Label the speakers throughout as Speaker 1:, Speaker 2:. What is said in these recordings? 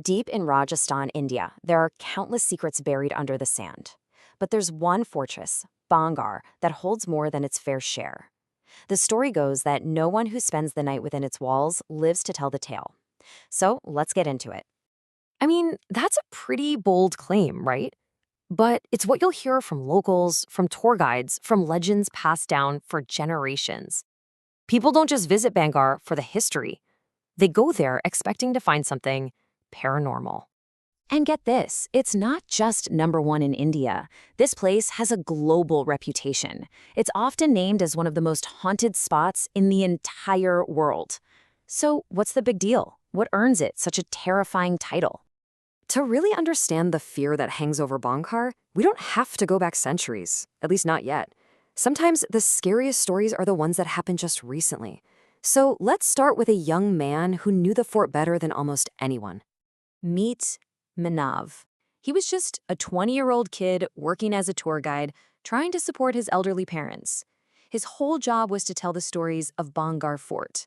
Speaker 1: Deep in Rajasthan, India, there are countless secrets buried under the sand. But there's one fortress, Bhangarh, that holds more than its fair share. The story goes that no one who spends the night within its walls lives to tell the tale. So let's get into it.
Speaker 2: I mean, that's a pretty bold claim, right? But it's what you'll hear from locals, from tour guides, from legends passed down for generations. People don't just visit Bhangarh for the history. They go there expecting to find something paranormal.
Speaker 1: And get this, it's not just number one in India. This place has a global reputation. It's often named as one of the most haunted spots in the entire world. So what's the big deal? What earns it such a terrifying title?
Speaker 2: To really understand the fear that hangs over Bhangarh, we don't have to go back centuries, at least not yet. Sometimes the scariest stories are the ones that happened just recently. So let's start with a young man who knew the fort better than almost anyone.
Speaker 1: Meet Manav. He was just a 20-year-old kid working as a tour guide, trying to support his elderly parents. His whole job was to tell the stories of Bhangarh Fort.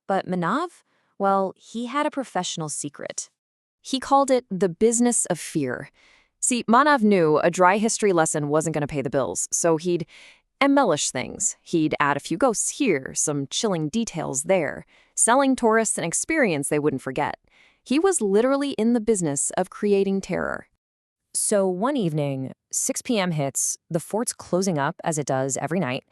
Speaker 1: But Manav, well, he had a professional secret. He called it the business of fear. See, Manav knew a dry history lesson wasn't going to pay the bills, so he'd embellish things. He'd add a few ghosts here, some chilling details there, selling tourists an experience they wouldn't forget. He was literally in the business of creating terror. So one evening, 6 p.m. hits, the fort's closing up as it does every night.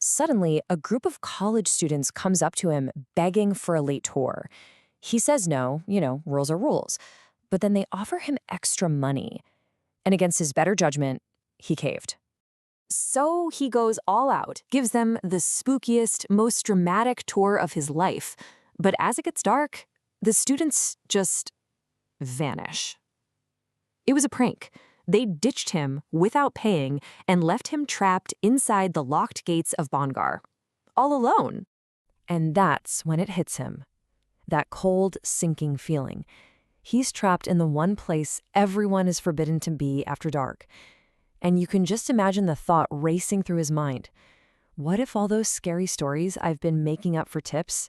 Speaker 1: Suddenly, a group of college students comes up to him begging for a late tour. He says no, rules are rules. But then they offer him extra money. And against his better judgment, he caved. So he goes all out, gives them the spookiest, most dramatic tour of his life. But as it gets dark, the students just vanish. It was a prank. They ditched him without paying and left him trapped inside the locked gates of Bhangarh, all alone. And that's when it hits him. That cold, sinking feeling. He's trapped in the one place everyone is forbidden to be after dark. And you can just imagine the thought racing through his mind. What if all those scary stories I've been making up for tips,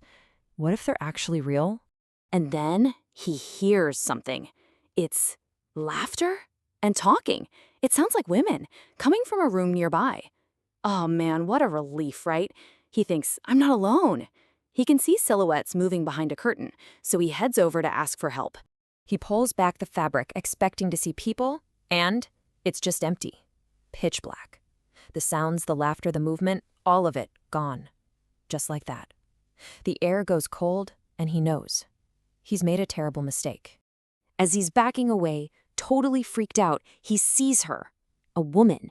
Speaker 1: what if they're actually real? And then he hears something. It's laughter and talking. It sounds like women, coming from a room nearby. Oh man, what a relief, right? He thinks, I'm not alone. He can see silhouettes moving behind a curtain, so he heads over to ask for help. He pulls back the fabric, expecting to see people, and it's just empty. Pitch black. The sounds, the laughter, the movement, all of it gone. Just like that. The air goes cold, and he knows. He's made a terrible mistake. As he's backing away, totally freaked out, he sees her. A woman.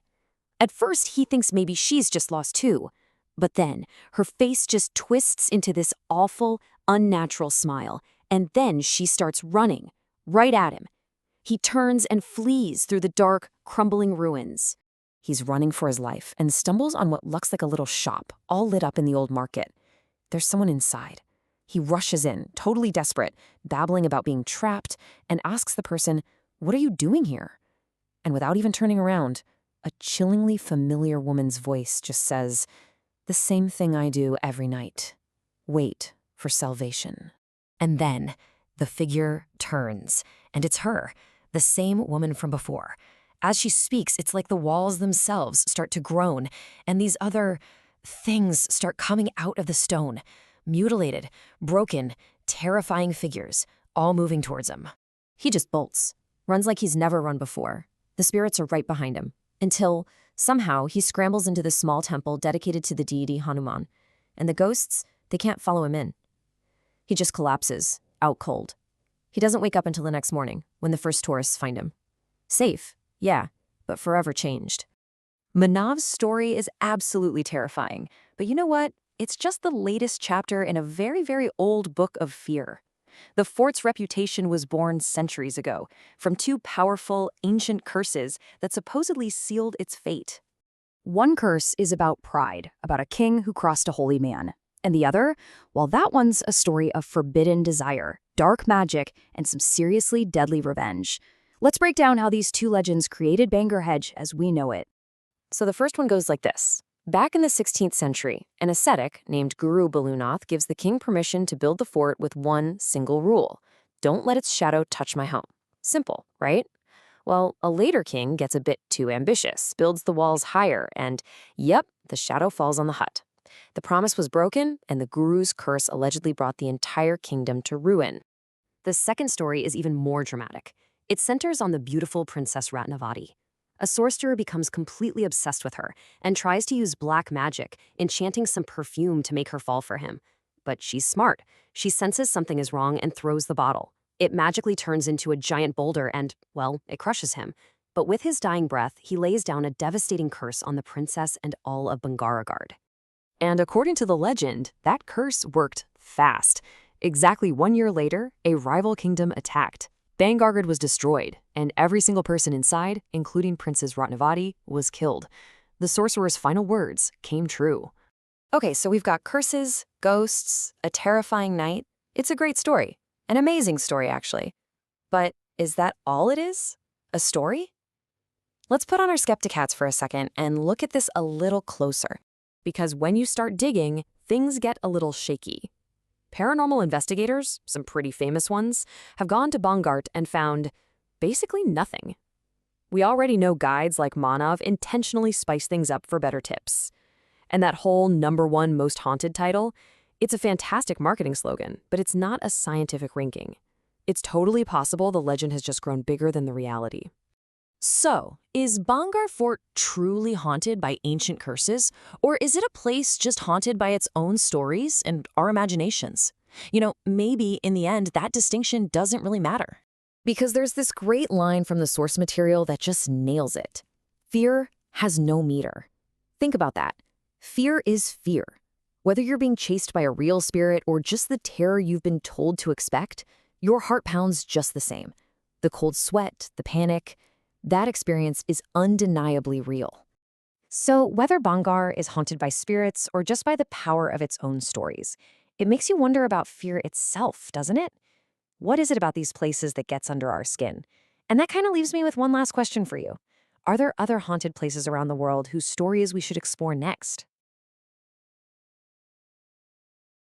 Speaker 1: At first, he thinks maybe she's just lost too. But then, her face just twists into this awful, unnatural smile, and then she starts running, right at him. He turns and flees through the dark, crumbling ruins. He's running for his life and stumbles on what looks like a little shop, all lit up in the old market. There's someone inside. He rushes in, totally desperate, babbling about being trapped, and asks the person, "What are you doing here?" And without even turning around, a chillingly familiar woman's voice just says, "The same thing I do every night. Wait for salvation." And then the figure turns, and it's her, the same woman from before. As she speaks, it's like the walls themselves start to groan, and these other things start coming out of the stone. Mutilated, broken, terrifying figures, all moving towards him. He just bolts, runs like he's never run before. The spirits are right behind him, until somehow he scrambles into the small temple dedicated to the deity Hanuman, and the ghosts, they can't follow him in. He just collapses, out cold. He doesn't wake up until the next morning, when the first tourists find him. Safe, yeah, but forever changed. Manav's story is absolutely terrifying, but you know what? It's just the latest chapter in a very, very old book of fear. The fort's reputation was born centuries ago, from two powerful, ancient curses that supposedly sealed its fate. One curse is about pride, about a king who crossed a holy man. And the other, well, that one's a story of forbidden desire, dark magic, and some seriously deadly revenge. Let's break down how these two legends created Bhangarh Hedge as we know it. So the first one goes like this. Back in the 16th century, an ascetic named Guru Balunath gives the king permission to build the fort with one single rule.
Speaker 2: Don't let its shadow touch my home. Simple, right? Well, a later king gets a bit too ambitious, builds the walls higher, and yep, the shadow falls on the hut. The promise was broken, and the guru's curse allegedly brought the entire kingdom to ruin. The second story is even more dramatic. It centers on the beautiful Princess Ratnavati. A sorcerer becomes completely obsessed with her and tries to use black magic, enchanting some perfume to make her fall for him. But she's smart. She senses something is wrong and throws the bottle. It magically turns into a giant boulder and, well, it crushes him. But with his dying breath, he lays down a devastating curse on the princess and all of Bhangarh. And according to the legend, that curse worked fast. Exactly 1 year later, a rival kingdom attacked. Bhangarh was destroyed, and every single person inside, including Princess Ratnavati, was killed. The sorcerer's final words came true. Okay, so we've got curses, ghosts, a terrifying night. It's a great story. An amazing story, actually. But is that all it is? A story? Let's put on our skeptic hats for a second and look at this a little closer. Because when you start digging, things get a little shaky. Paranormal investigators, some pretty famous ones, have gone to Bhangarh and found basically nothing. We already know guides like Manav intentionally spice things up for better tips. And that whole #1 most haunted title, it's a fantastic marketing slogan, but it's not a scientific ranking. It's totally possible the legend has just grown bigger than the reality.
Speaker 1: So, is Bhangarh Fort truly haunted by ancient curses, or is it a place just haunted by its own stories and our imaginations? Maybe in the end, that distinction doesn't really matter.
Speaker 2: Because there's this great line from the source material that just nails it. Fear has no meter. Think about that. Fear is fear. Whether you're being chased by a real spirit or just the terror you've been told to expect, your heart pounds just the same. The cold sweat, the panic, that experience is undeniably real. So whether Bhangarh is haunted by spirits or just by the power of its own stories, it makes you wonder about fear itself, doesn't it? What is it about these places that gets under our skin? And that kind of leaves me with one last question for you. Are there other haunted places around the world whose stories we should explore next?